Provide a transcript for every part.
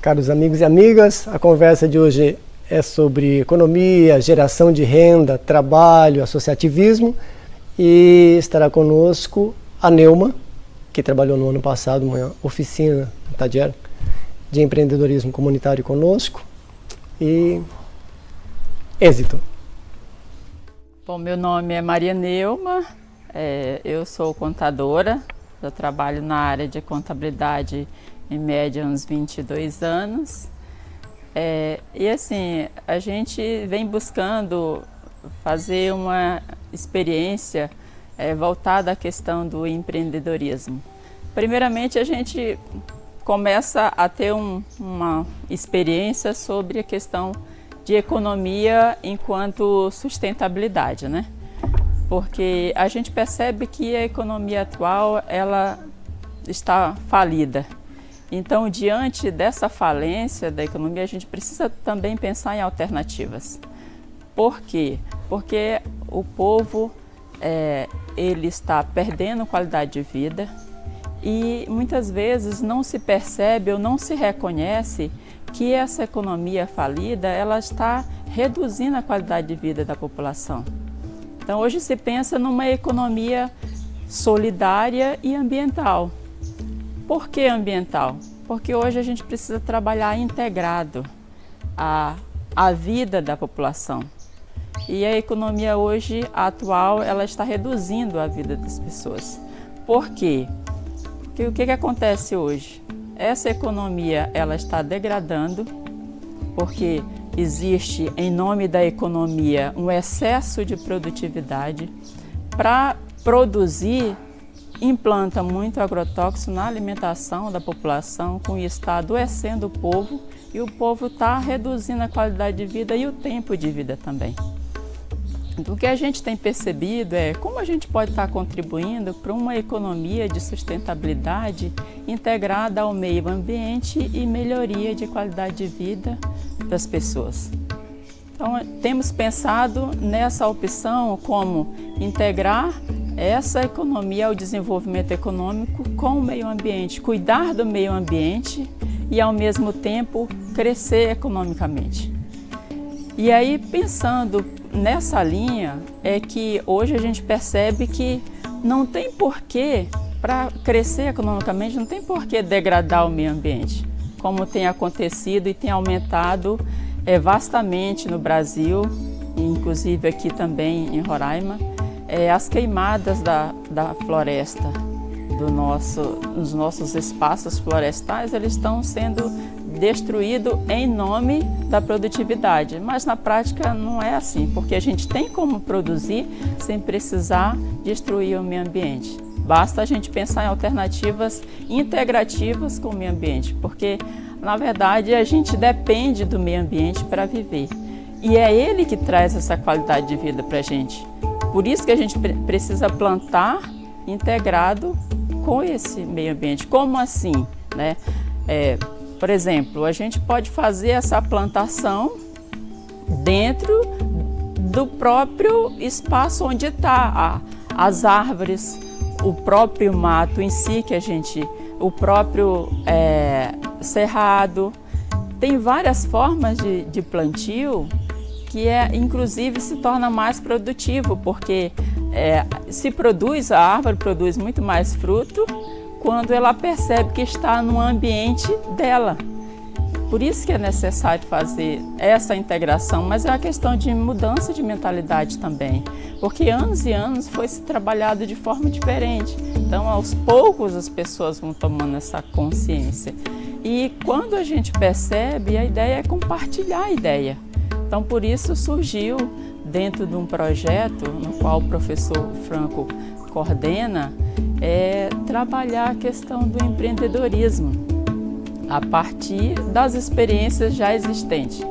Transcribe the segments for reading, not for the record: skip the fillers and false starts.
Caros amigos e amigas, a conversa de hoje é sobre economia, geração de renda, trabalho, associativismo, e estará conosco a Neuma, que trabalhou no ano passado uma oficina no Tadier de empreendedorismo comunitário conosco, e êxito. Bom, meu nome é Maria Neuma, eu sou contadora, eu trabalho na área de contabilidade em média uns 22 anos. E assim, a gente vem buscando fazer uma experiência voltada à questão do empreendedorismo. Primeiramente, a gente começa a ter uma experiência sobre a questão de economia enquanto sustentabilidade, né? Porque a gente percebe que a economia atual ela está falida. Então, diante dessa falência da economia, a gente precisa também pensar em alternativas. Por quê? Porque o povo ele está perdendo qualidade de vida e muitas vezes não se percebe ou não se reconhece que essa economia falida ela está reduzindo a qualidade de vida da população. Então, hoje se pensa numa economia solidária e ambiental. Por que ambiental? Porque hoje a gente precisa trabalhar integrado à vida da população. E a economia hoje, atual, ela está reduzindo a vida das pessoas. Por quê? Porque o que acontece hoje? Essa economia ela está degradando, porque existe, em nome da economia, um excesso de produtividade. Para produzir, implanta muito agrotóxico na alimentação da população, com isso está adoecendo o povo e o povo está reduzindo a qualidade de vida e o tempo de vida também. Então, o que a gente tem percebido é como a gente pode estar contribuindo para uma economia de sustentabilidade integrada ao meio ambiente e melhoria de qualidade de vida das pessoas. Então, temos pensado nessa opção como integrar essa economia ao desenvolvimento econômico com o meio ambiente, cuidar do meio ambiente e, ao mesmo tempo, crescer economicamente. E aí, pensando nessa linha, é que hoje a gente percebe que não tem porquê, para crescer economicamente, não tem porquê degradar o meio ambiente, como tem acontecido e tem aumentado vastamente no Brasil, inclusive aqui também em Roraima. As queimadas da floresta, dos nossos espaços florestais, eles estão sendo destruídos em nome da produtividade, mas na prática não é assim, porque a gente tem como produzir sem precisar destruir o meio ambiente. Basta a gente pensar em alternativas integrativas com o meio ambiente, porque na verdade a gente depende do meio ambiente para viver e é ele que traz essa qualidade de vida para a gente. Por isso que a gente precisa plantar integrado com esse meio ambiente. Como assim, né? Por exemplo, a gente pode fazer essa plantação dentro do próprio espaço onde está as árvores, o próprio mato em si, o próprio cerrado. Tem várias formas de plantio que inclusive se torna mais produtivo, porque a árvore produz muito mais fruto quando ela percebe que está no ambiente dela. Por isso que é necessário fazer essa integração, mas é uma questão de mudança de mentalidade também, porque anos e anos foi se trabalhado de forma diferente. Então, aos poucos as pessoas vão tomando essa consciência. E quando a gente percebe, a ideia é compartilhar a ideia. Então, por isso surgiu, dentro de um projeto no qual o professor Franco coordena, trabalhar a questão do empreendedorismo a partir das experiências já existentes.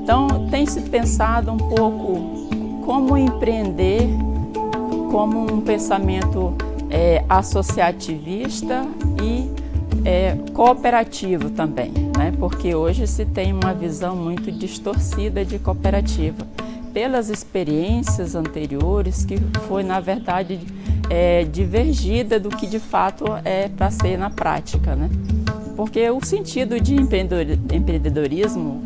Então, tem se pensado um pouco como empreender, como um pensamento associativista e cooperativo também, né? Porque hoje se tem uma visão muito distorcida de cooperativa, pelas experiências anteriores, que foi, na verdade, divergida do que de fato é para ser na prática, né? porque o sentido de empreendedorismo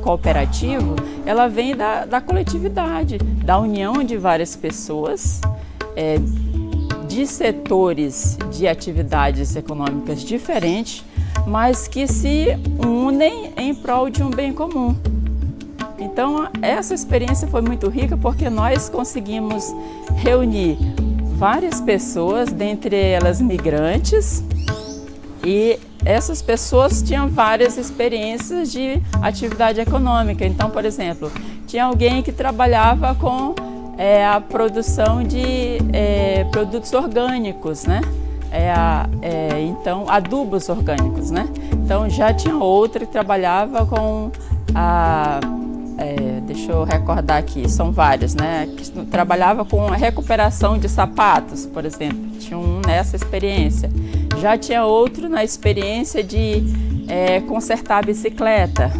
cooperativo, ela vem da coletividade, da união de várias pessoas, de setores de atividades econômicas diferentes, mas que se unem em prol de um bem comum. Então, essa experiência foi muito rica porque nós conseguimos reunir várias pessoas, dentre elas migrantes, e essas pessoas tinham várias experiências de atividade econômica. Então, por exemplo, tinha alguém que trabalhava com a produção de produtos orgânicos, né? Então, adubos orgânicos, né? Então, já tinha outra que trabalhava com deixa eu recordar aqui, são vários, né? Que trabalhava com a recuperação de sapatos, por exemplo, tinha um nessa experiência. Já tinha outro na experiência de consertar a bicicleta.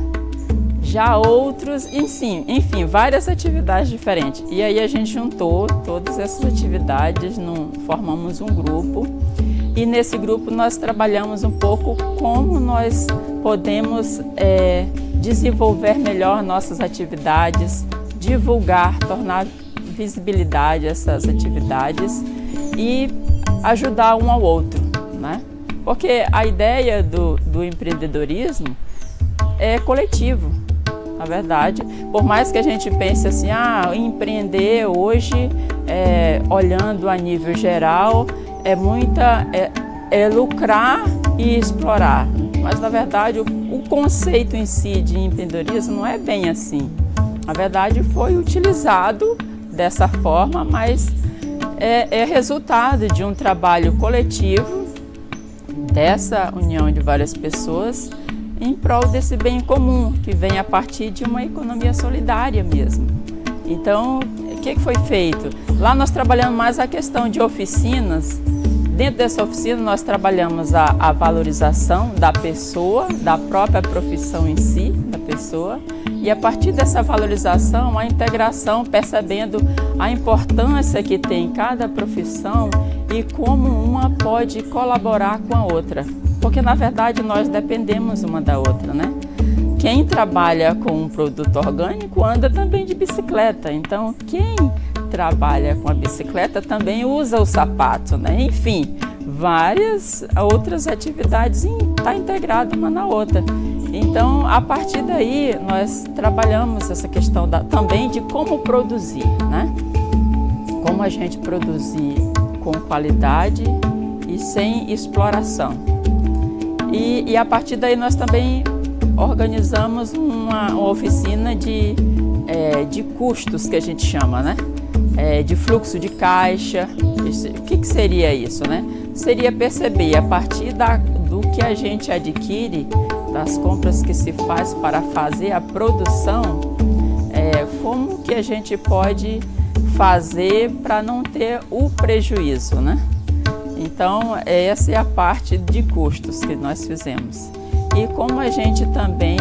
Já outros, enfim, várias atividades diferentes. E aí a gente juntou todas essas atividades, formamos um grupo. E nesse grupo nós trabalhamos um pouco como nós podemos desenvolver melhor nossas atividades, divulgar, tornar visibilidade essas atividades e ajudar um ao outro, né? Porque a ideia do empreendedorismo é coletivo, na verdade. Por mais que a gente pense assim, empreender hoje, olhando a nível geral, é lucrar e explorar. Mas, na verdade, o conceito em si de empreendedorismo não é bem assim. Na verdade, foi utilizado dessa forma, mas é resultado de um trabalho coletivo, dessa união de várias pessoas, em prol desse bem comum, que vem a partir de uma economia solidária mesmo. Então, o que foi feito? Lá nós trabalhamos mais a questão de oficinas. Dentro dessa oficina nós trabalhamos a valorização da pessoa, da própria profissão em si, da pessoa, e a partir dessa valorização, a integração, percebendo a importância que tem cada profissão e como uma pode colaborar com a outra. Porque na verdade nós dependemos uma da outra, né? Quem trabalha com um produto orgânico anda também de bicicleta, então quem trabalha com a bicicleta também usa o sapato, né? Enfim, várias outras atividades está integrada uma na outra. Então, a partir daí, nós trabalhamos essa questão também de como produzir, né? Como a gente produzir com qualidade e sem exploração. E a partir daí nós também organizamos uma oficina de custos, que a gente chama, né? De fluxo de caixa. O que seria isso, né? Seria perceber a partir do que a gente adquire, das compras que se faz para fazer a produção, como que a gente pode fazer para não ter o prejuízo, né? Então, essa é a parte de custos que nós fizemos. E como a gente também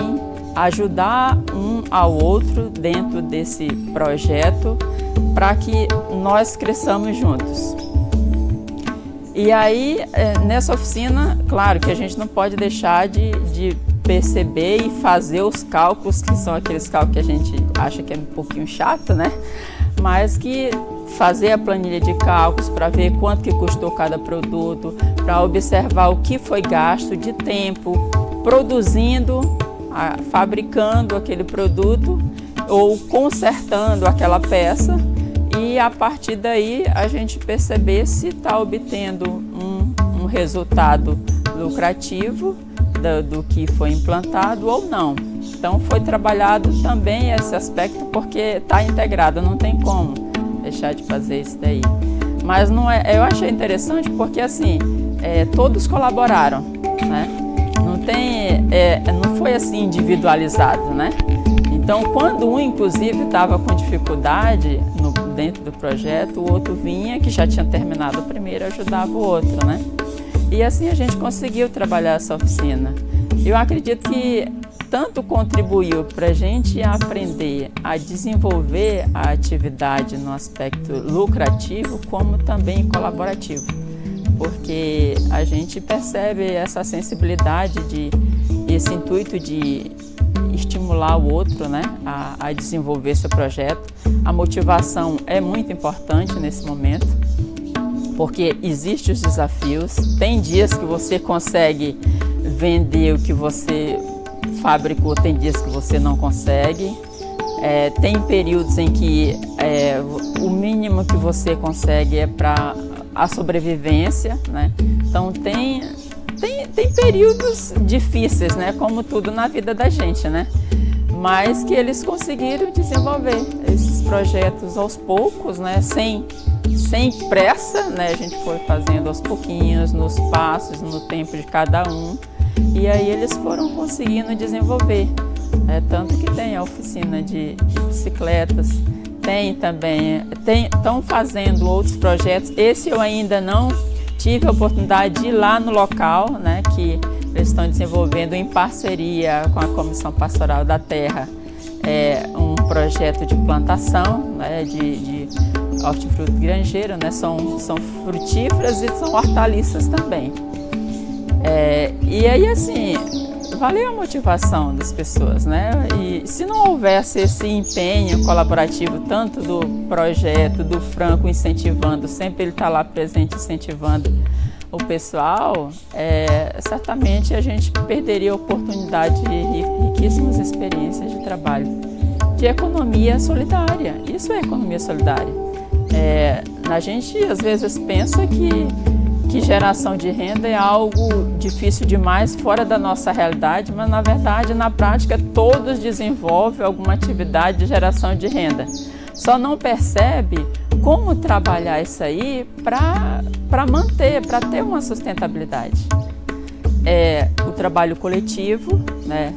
ajudar um ao outro dentro desse projeto para que nós cresçamos juntos. E aí, nessa oficina, claro que a gente não pode deixar de perceber e fazer os cálculos, que são aqueles cálculos que a gente acha que é um pouquinho chato, né? Mas que fazer a planilha de cálculos para ver quanto que custou cada produto, para observar o que foi gasto de tempo produzindo, fabricando aquele produto ou consertando aquela peça, e a partir daí a gente perceber se está obtendo um resultado lucrativo do que foi implantado ou não. Então foi trabalhado também esse aspecto porque está integrado, não tem como deixar de fazer isso daí. Mas não eu achei interessante porque assim, todos colaboraram, né? Não foi assim individualizado, né? Então, quando um, inclusive, estava com dificuldade dentro do projeto, o outro vinha, que já tinha terminado o primeiro, ajudava o outro, né? E assim a gente conseguiu trabalhar essa oficina. Eu acredito que tanto contribuiu para a gente aprender a desenvolver a atividade no aspecto lucrativo, como também colaborativo. porque a gente percebe essa sensibilidade, esse intuito de estimular o outro, né, a desenvolver seu projeto. A motivação é muito importante nesse momento, porque existem os desafios. Tem dias que você consegue vender o que você fabricou, tem dias que você não consegue. Tem períodos em que o mínimo que você consegue é para a sobrevivência, né? Então tem períodos difíceis, né? Como tudo na vida da gente, né? Mas que eles conseguiram desenvolver esses projetos aos poucos, né? Sem pressa, né? A gente foi fazendo aos pouquinhos, nos passos, no tempo de cada um. E aí eles foram conseguindo desenvolver. Tanto que tem a oficina de bicicletas, tem também, estão fazendo outros projetos. Esse eu ainda não tive a oportunidade de ir lá no local, né, que eles estão desenvolvendo em parceria com a Comissão Pastoral da Terra, um projeto de plantação, né, de hortifruti granjeiro, né, são frutíferas e são hortaliças também. E aí, assim, valeu a motivação das pessoas, né? E se não houvesse esse empenho colaborativo, tanto do projeto, do Franco incentivando, sempre ele está lá presente incentivando o pessoal, certamente a gente perderia a oportunidade de riquíssimas experiências de trabalho, de economia solidária. Isso é economia solidária. A gente às vezes pensa que geração de renda é algo difícil demais, fora da nossa realidade, mas na verdade, na prática, todos desenvolvem alguma atividade de geração de renda. Só não percebe como trabalhar isso aí para manter, para ter uma sustentabilidade. O trabalho coletivo, né?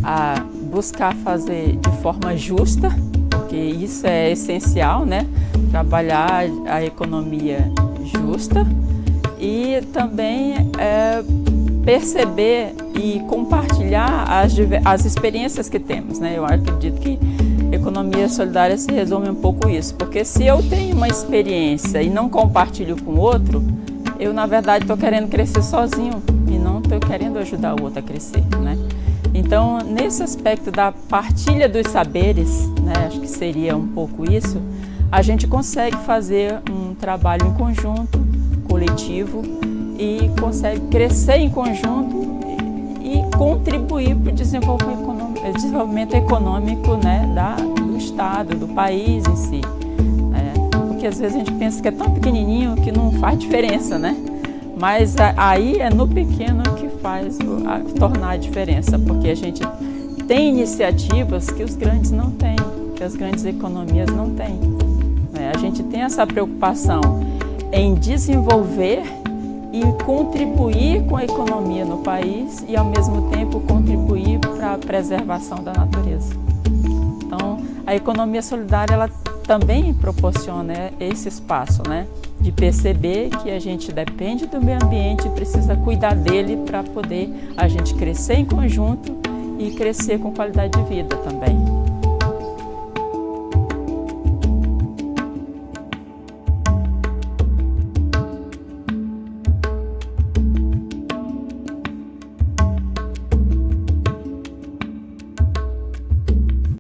A buscar fazer de forma justa, porque isso é essencial, né? Trabalhar a economia justa. E também perceber e compartilhar as experiências que temos, né? Eu acredito que economia solidária se resume um pouco isso, porque se eu tenho uma experiência e não compartilho com o outro, eu na verdade estou querendo crescer sozinho e não estou querendo ajudar o outro a crescer, né? Então, nesse aspecto da partilha dos saberes, né, acho que seria um pouco isso, a gente consegue fazer um trabalho em conjunto, coletivo, e consegue crescer em conjunto e contribuir para o desenvolvimento econômico, né, do Estado, do país em si. Porque às vezes a gente pensa que é tão pequenininho que não faz diferença, né? Mas aí é no pequeno que faz tornar a diferença, porque a gente tem iniciativas que os grandes não têm, que as grandes economias não têm. A gente tem essa preocupação em desenvolver e contribuir com a economia no país e, ao mesmo tempo, contribuir para a preservação da natureza. Então, a economia solidária ela também proporciona esse espaço, né, de perceber que a gente depende do meio ambiente e precisa cuidar dele para poder a gente crescer em conjunto e crescer com qualidade de vida também.